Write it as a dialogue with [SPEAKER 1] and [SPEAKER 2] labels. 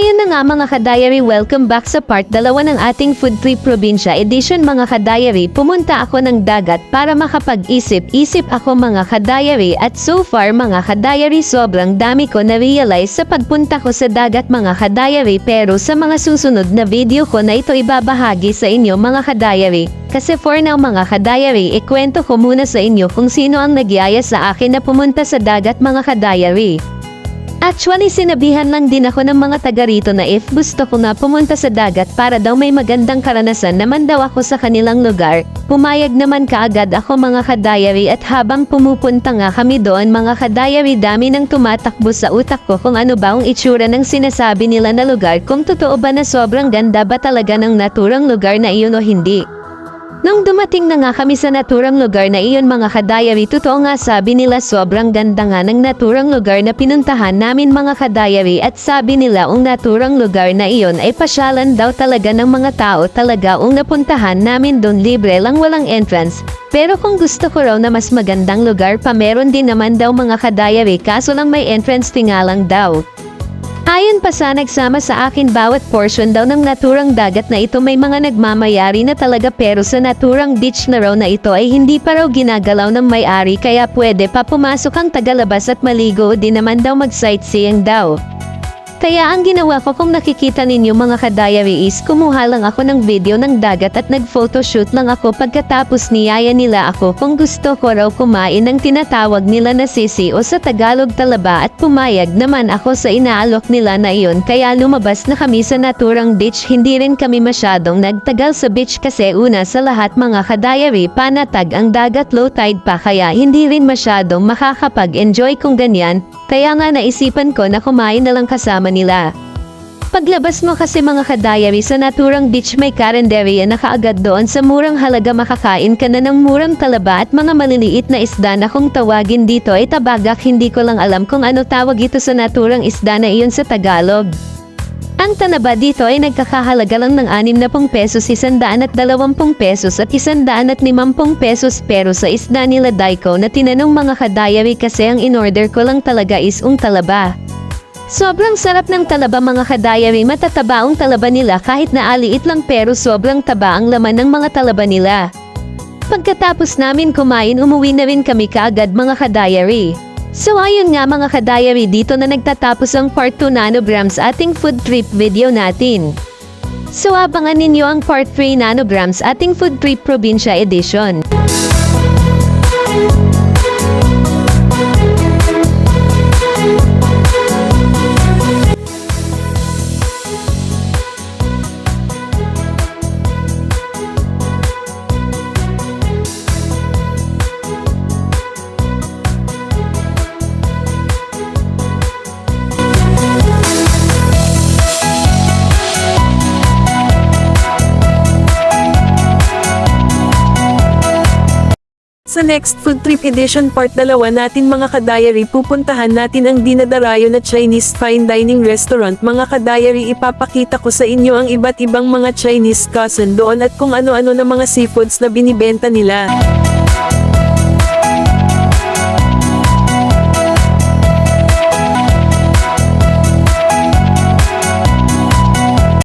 [SPEAKER 1] ayun na nga mga ka-diary, welcome back sa part 2 ng ating Food Trip Probinsya Edition mga ka-diary. Pumunta ako ng dagat para makapag-isip-isip ako mga ka-diary, at so far mga ka-diary sobrang dami ko na-realize sa pagpunta ko sa dagat mga ka-diary, pero sa mga susunod na video ko na ito ibabahagi sa inyo mga ka-diary. Kasi for now mga ka-diary, ikwento ko muna sa inyo kung sino ang nagyaya sa akin na pumunta sa dagat mga ka-diary. Actually, sinabihan lang din ako ng mga taga rito na if gusto ko na pumunta sa dagat para daw may magandang karanasan naman daw ako sa kanilang lugar. Pumayag naman kaagad ako mga ka-diary, at habang pumupunta nga kami doon mga ka-diary, dami nang tumatakbo sa utak ko kung ano ba ang itsura ng sinasabi nila na lugar, kung totoo ba na sobrang ganda ba talaga ng naturang lugar na iyon o hindi. Nung dumating na nga kami sa naturang lugar na iyon mga ka-diary, totoo nga sabi nila sobrang ganda nga ng naturang lugar na pinuntahan namin mga ka-diary, at sabi nila ang naturang lugar na iyon ay pasyalan daw talaga ng mga tao talaga ang napuntahan namin doon, libre lang walang entrance. Pero kung gusto ko raw na mas magandang lugar pa, meron din naman daw mga ka-diary, kaso lang may entrance fee nga lang daw. Ayon pa sa nagsama sa akin, bawat portion daw ng naturang dagat na ito may mga nagmamayari na talaga, pero sa naturang beach na raw na ito ay hindi pa raw ginagalaw ng may-ari, kaya pwede pa pumasok ang tagalabas at maligo, din naman daw mag-sightseeing daw. Kaya ang ginawa ko, kung nakikita ninyo mga ka-diary, is kumuha lang ako ng video ng dagat at nag-photoshoot lang ako. Pagkatapos niyaya nila ako kung gusto ko raw kumain ng tinatawag nila na sisi o sa Tagalog talaba, at pumayag naman ako sa inaalok nila na iyon, kaya lumabas na kami sa naturang beach. Hindi rin kami masyadong nagtagal sa beach kasi una sa lahat mga ka-diary, panatag ang dagat, low tide pa, kaya hindi rin masyadong makakapag-enjoy kung ganyan. Kaya nga naisipan ko na kumain na lang kasama nila. Paglabas mo kasi mga ka-diary sa naturang beach, may karinderya na kaagad doon. Sa murang halaga makakain ka na ng murang talaba at mga maliliit na isda na kung tawagin dito ay tabagak. Hindi ko lang alam kung ano tawag ito sa naturang isda na iyon sa Tagalog. Ang tanaba dito ay nagkakahalaga lang ng 60 pesos, 120 pesos at 150 pesos, pero sa isda nila Daiko na tinanong mga ka-diary, kasi ang in-order ko lang talaga is talaba. Sobrang sarap ng talaba mga ka-diary, matataba ang talaba nila kahit na aliit lang, pero sobrang taba ang laman ng mga talaba nila. Pagkatapos namin kumain, umuwi na rin kami kaagad mga ka-diary. So ayun nga mga ka-diary, dito na nagtatapos ang part 2 nanograms ating food trip video natin. So abangan ninyo ang part 3 nanograms ating food trip probinsya edition.
[SPEAKER 2] Sa next Food Trip Edition part 2 natin mga ka-diary, pupuntahan natin ang dinadarayo na Chinese fine dining restaurant mga ka-diary. Ipapakita ko sa inyo ang iba't ibang mga Chinese cuisine doon at kung ano-ano na mga seafoods na binibenta nila.